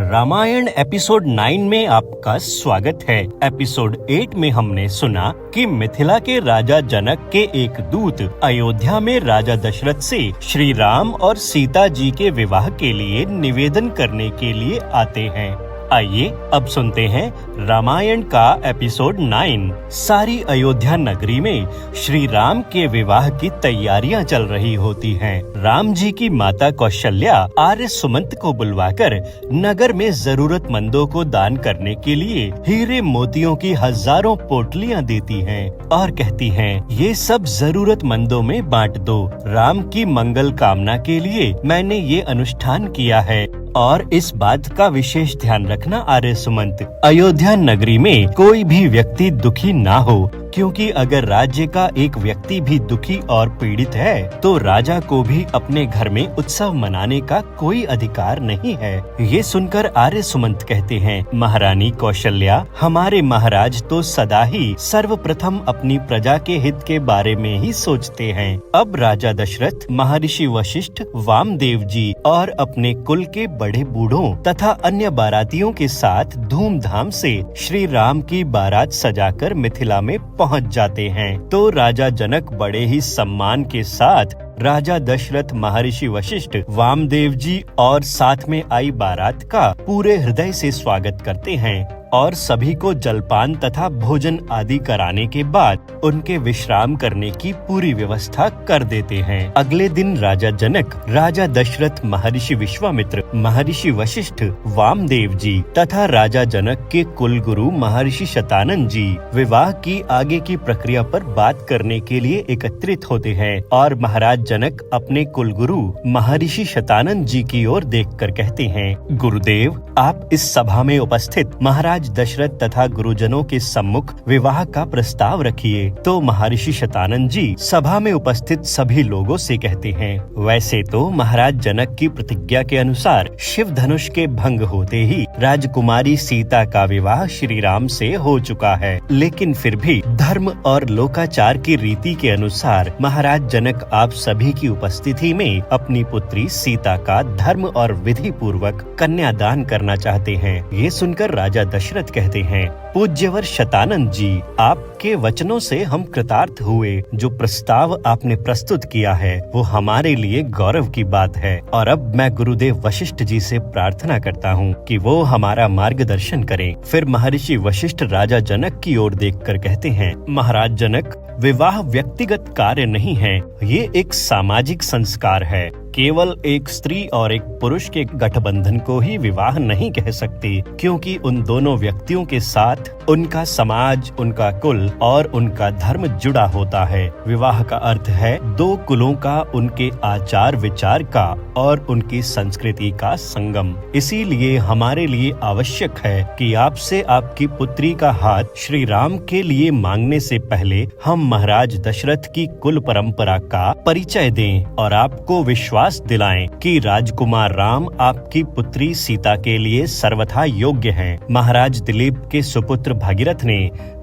Ramayan episode 9 में आपका स्वागत है। एपिसोड 8 में हमने सुना कि मिथिला के राजा जनक के एक दूत अयोध्या में राजा दशरथ से श्री राम और सीता जी के विवाह के लिए निवेदन करने के लिए आते हैं। आइए अब सुनते हैं रामायण का एपिसोड 9। सारी अयोध्या नगरी में श्री राम के विवाह की तैयारियां चल रही होती हैं। राम जी की माता कौशल्या आर्य सुमंत को बुलवाकर नगर में जरूरतमंदों को दान करने के लिए हीरे मोतियों की हजारों पोटलियां देती हैं और कहती हैं, ये सब जरूरतमंदों में बांट दो। राम की मंगल कामना के लिए मैंने ये अनुष्ठान किया है और इस बात का विशेष ध्यान रखना आर्य सुमंत, अयोध्या नगरी में कोई भी व्यक्ति दुखी ना हो, क्योंकि अगर राज्य का एक व्यक्ति भी दुखी और पीड़ित है तो राजा को भी अपने घर में उत्सव मनाने का कोई अधिकार नहीं है। ये सुनकर आर्य सुमंत कहते हैं, महारानी कौशल्या, हमारे महाराज तो सदा ही सर्वप्रथम अपनी प्रजा के हित के बारे में ही सोचते हैं। अब राजा दशरथ, महर्षि वशिष्ठ, वामदेव जी और अपने कुल के बड़े बूढ़ों तथा अन्य बारातियों के साथ धूमधाम से श्री राम की बारात सजाकर मिथिला में पहुंच जाते हैं। तो राजा जनक बड़े ही सम्मान के साथ राजा दशरथ, महर्षि वशिष्ठ, वामदेव जी और साथ में आई बारात का पूरे हृदय से स्वागत करते हैं और सभी को जलपान तथा भोजन आदि कराने के बाद उनके विश्राम करने की पूरी व्यवस्था कर देते हैं। अगले दिन राजा जनक, राजा दशरथ, महर्षि विश्वामित्र, महर्षि वशिष्ठ, वामदेव जी तथा राजा जनक के कुल गुरु महर्षि शतानंद जी विवाह की आगे की प्रक्रिया पर बात करने के लिए एकत्रित होते हैं और महाराज जनक अपने कुलगुरु महर्षि शतानंद जी की ओर देखकर कहते हैं, गुरुदेव, आप इस सभा में उपस्थित महाराज दशरथ तथा गुरुजनों के सम्मुख विवाह का प्रस्ताव रखिए। तो महर्षि शतानंद जी सभा में उपस्थित सभी लोगों से कहते हैं, वैसे तो महाराज जनक की प्रतिज्ञा के अनुसार शिव धनुष के भंग होते ही राजकुमारी सीता का विवाह श्री राम से हो चुका है, लेकिन फिर भी धर्म और लोकाचार की रीति के अनुसार महाराज जनक आप सभी की उपस्थिति में अपनी पुत्री सीता का धर्म और विधि पूर्वक कन्यादान करना चाहते हैं। ये सुनकर राजा दशरथ कहते हैं, पूज्यवर शतानंद जी, आपके वचनों से हम कृतार्थ हुए। जो प्रस्ताव आपने प्रस्तुत किया है वो हमारे लिए गौरव की बात है और अब मैं गुरुदेव वशिष्ठ जी से प्रार्थना करता हूँ कि वो हमारा मार्गदर्शन करें। फिर महर्षि वशिष्ठ राजा जनक की ओर देखकर कहते हैं, महाराज जनक, विवाह व्यक्तिगत कार्य नहीं है, ये एक सामाजिक संस्कार है। केवल एक स्त्री और एक पुरुष के गठबंधन को ही विवाह नहीं कह सकते, क्योंकि उन दोनों व्यक्तियों के साथ उनका समाज, उनका कुल और उनका धर्म जुड़ा होता है। विवाह का अर्थ है दो कुलों का, उनके आचार विचार का और उनकी संस्कृति का संगम। इसीलिए हमारे लिए आवश्यक है कि आपसे आपकी पुत्री का हाथ श्री राम के लिए मांगने से पहले हम महाराज दशरथ की कुल परंपरा का परिचय दें और आपको विश्वास दिलाएं कि राजकुमार राम आपकी पुत्री सीता के लिए सर्वथा योग्य हैं। महाराज दिलीप के सुपुत्र भागीरथ ने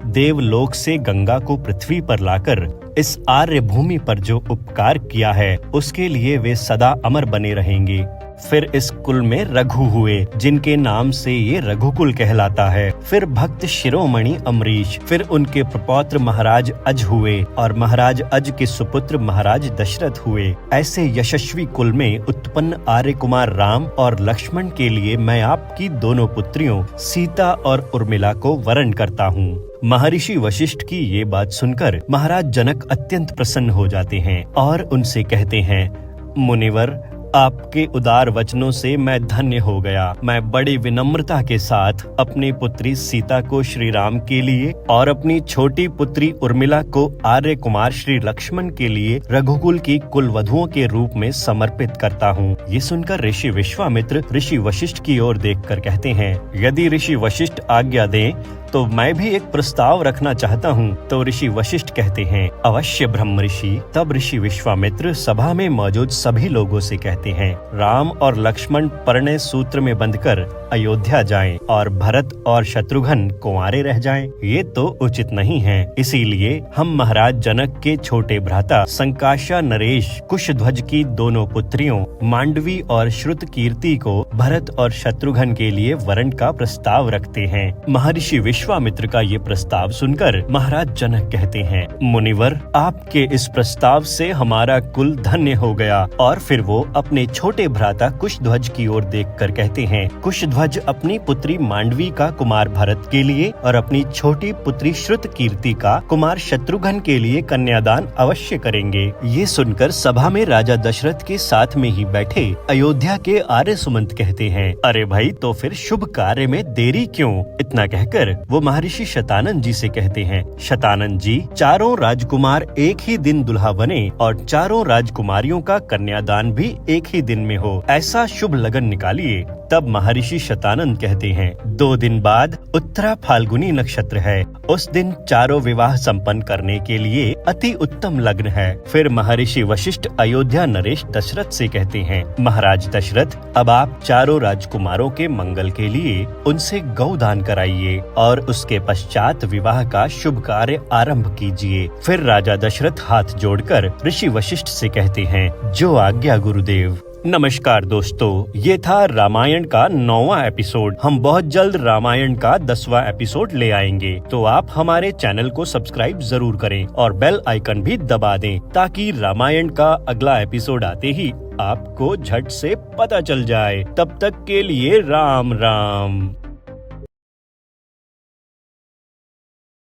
देवलोक से गंगा को पृथ्वी पर लाकर इस आर्य भूमि पर जो उपकार किया है उसके लिए वे सदा अमर बने रहेंगे। फिर इस कुल में रघु हुए, जिनके नाम से ये रघुकुल कहलाता है। फिर भक्त शिरोमणि अमरीश, फिर उनके प्रपौत्र महाराज अज हुए और महाराज अज के सुपुत्र महाराज दशरथ हुए। ऐसे यशस्वी कुल में उत्पन्न आर्य कुमार राम और लक्ष्मण के लिए मैं आपकी दोनों पुत्रियों सीता और उर्मिला को वरण करता हूँ। महर्षि वशिष्ठ की ये बात सुनकर महाराज जनक अत्यंत प्रसन्न हो जाते हैं और उनसे कहते हैं, मुनिवर, आपके उदार वचनों से मैं धन्य हो गया। मैं बड़ी विनम्रता के साथ अपनी पुत्री सीता को श्री राम के लिए और अपनी छोटी पुत्री उर्मिला को आर्य कुमार श्री लक्ष्मण के लिए रघुकुल की कुल वधुओं के रूप में समर्पित करता हूँ। ये सुनकर ऋषि विश्वामित्र ऋषि वशिष्ठ की ओर देखकर कहते हैं, यदि ऋषि वशिष्ठ आज्ञा दें तो मैं भी एक प्रस्ताव रखना चाहता हूँ। तो ऋषि वशिष्ठ कहते हैं, अवश्य ब्रह्म ऋषि। तब ऋषि विश्वामित्र सभा में मौजूद सभी लोगों से कहते हैं, राम और लक्ष्मण परिणय सूत्र में बंधकर अयोध्या जाएं और भरत और शत्रुघ्न कुंवारे रह जाएं। ये तो उचित नहीं है। इसीलिए हम महाराज जनक के छोटे भ्राता संकाशा नरेश कुशध्वज की दोनों पुत्रियों मांडवी और श्रुतकीर्ति को भरत और शत्रुघ्न के लिए वरण का प्रस्ताव रखते हैं। महर्षि विश्वामित्र का ये प्रस्ताव सुनकर महाराज जनक कहते हैं, मुनिवर, आपके इस प्रस्ताव से हमारा कुल धन्य हो गया। और फिर वो अपने छोटे भ्राता कुशध्वज की ओर देखकर कहते हैं, कुशध्वज अपनी पुत्री मांडवी का कुमार भरत के लिए और अपनी छोटी पुत्री श्रुतकीर्ति का कुमार शत्रुघ्न के लिए कन्यादान अवश्य करेंगे। ये सुनकर सभा में राजा दशरथ के साथ में ही बैठे अयोध्या के आर्य सुमंत कहते हैं, अरे भाई, तो फिर शुभ कार्य में देरी क्यों? इतना कहकर वो महर्षि शतानन जी से कहते हैं, शतानन जी, चारों राजकुमार एक ही दिन दुल्हा बने और चारों राजकुमारियों का कन्यादान भी एक ही दिन में हो, ऐसा शुभ लगन निकालिए। तब महर्षि शतानंद कहते हैं, 2 दिन बाद उत्तरा फाल्गुनी नक्षत्र है। उस दिन चारों विवाह संपन्न करने के लिए अति उत्तम लग्न है। फिर महर्षि वशिष्ठ अयोध्या नरेश दशरथ से कहते हैं, महाराज दशरथ, अब आप चारों राजकुमारों के मंगल के लिए उनसे गौदान कराइए और उसके पश्चात विवाह का शुभ कार्य आरंभ कीजिए। फिर राजा दशरथ हाथ जोड़कर ऋषि वशिष्ठ से कहते हैं, जो आज्ञा गुरुदेव। नमस्कार दोस्तों, ये था रामायण का 9वां एपिसोड। हम बहुत जल्द रामायण का 10वां एपिसोड ले आएंगे, तो आप हमारे चैनल को सब्सक्राइब जरूर करें और बेल आइकन भी दबा दें, ताकि रामायण का अगला एपिसोड आते ही आपको झट से पता चल जाए। तब तक के लिए राम राम।